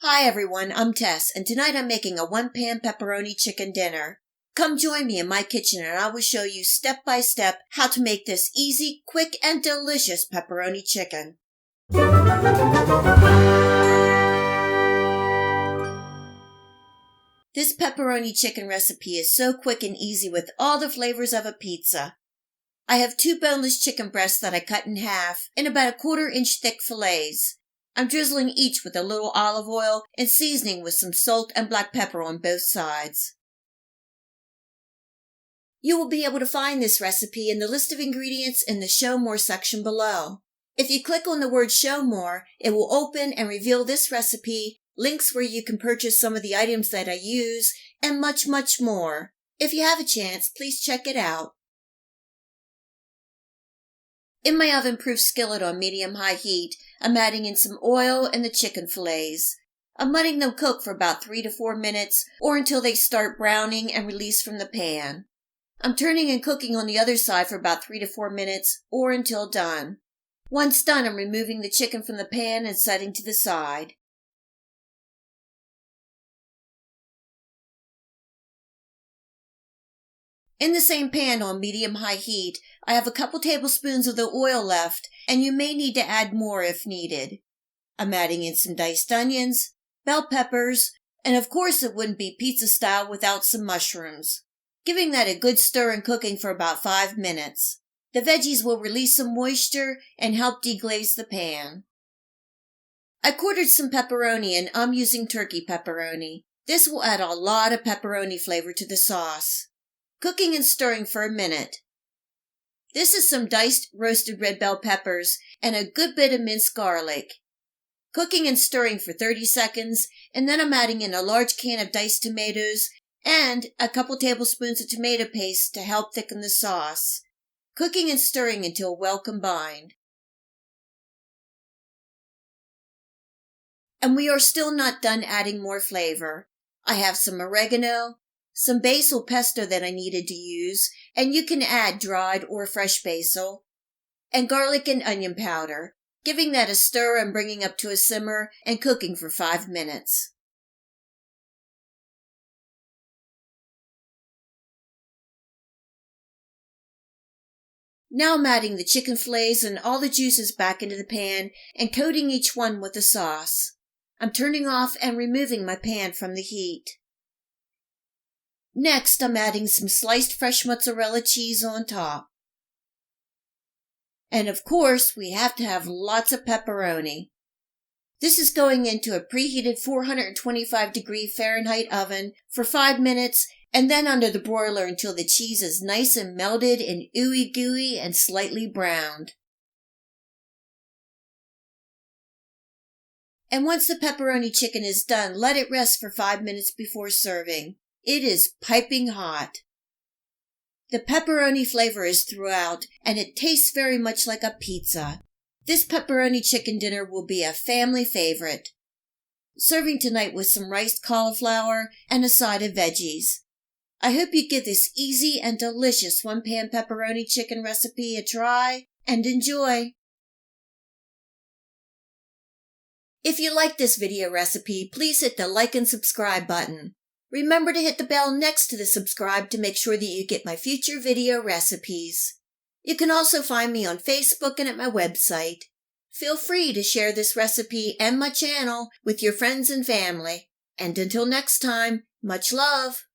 Hi everyone, I'm Tess, and tonight I'm making a one-pan pepperoni chicken dinner. Come join me in my kitchen and I will show you step by step how to make this easy, quick, and delicious pepperoni chicken. This pepperoni chicken recipe is so quick and easy with all the flavors of a pizza. I have 2 boneless chicken breasts that I cut in half in about 1/4 inch thick fillets. I'm drizzling each with a little olive oil and seasoning with some salt and black pepper on both sides. You will be able to find this recipe in the list of ingredients in the Show More section below. If you click on the word Show More, it will open and reveal this recipe, links where you can purchase some of the items that I use, and much, much more. If you have a chance, please check it out. In my oven-proof skillet on medium-high heat, I'm adding in some oil and the chicken fillets. I'm letting them cook for about 3 to 4 minutes or until they start browning and release from the pan. I'm turning and cooking on the other side for about 3 to 4 minutes or until done. Once done, I'm removing the chicken from the pan and setting to the side. In the same pan on medium-high heat, I have a couple tablespoons of the oil left, and you may need to add more if needed. I'm adding in some diced onions, bell peppers, and of course it wouldn't be pizza style without some mushrooms. Giving that a good stir and cooking for about 5 minutes. The veggies will release some moisture and help deglaze the pan. I quartered some pepperoni and I'm using turkey pepperoni. This will add a lot of pepperoni flavor to the sauce. Cooking and stirring for a minute. This is some diced roasted red bell peppers and a good bit of minced garlic. Cooking and stirring for 30 seconds, and then I'm adding in a large can of diced tomatoes and a couple tablespoons of tomato paste to help thicken the sauce. Cooking and stirring until well combined. And we are still not done adding more flavor. I have some oregano, some basil pesto that I needed to use, and you can add dried or fresh basil, and garlic and onion powder, giving that a stir and bringing up to a simmer and cooking for 5 minutes. Now I'm adding the chicken fillets and all the juices back into the pan and coating each one with the sauce. I'm turning off and removing my pan from the heat. Next, I'm adding some sliced fresh mozzarella cheese on top. And of course, we have to have lots of pepperoni. This is going into a preheated 425-degree Fahrenheit oven for 5 minutes and then under the broiler until the cheese is nice and melted and ooey gooey and slightly browned. And once the pepperoni chicken is done, let it rest for 5 minutes before serving. It is piping hot. The pepperoni flavor is throughout, and it tastes very much like a pizza. This pepperoni chicken dinner will be a family favorite. Serving tonight with some riced cauliflower and a side of veggies. I hope you give this easy and delicious one-pan pepperoni chicken recipe a try and enjoy. If you like this video recipe, please hit the like and subscribe button. Remember to hit the bell next to the subscribe to make sure that you get my future video recipes. You can also find me on Facebook and at my website. Feel free to share this recipe and my channel with your friends and family. And until next time, much love!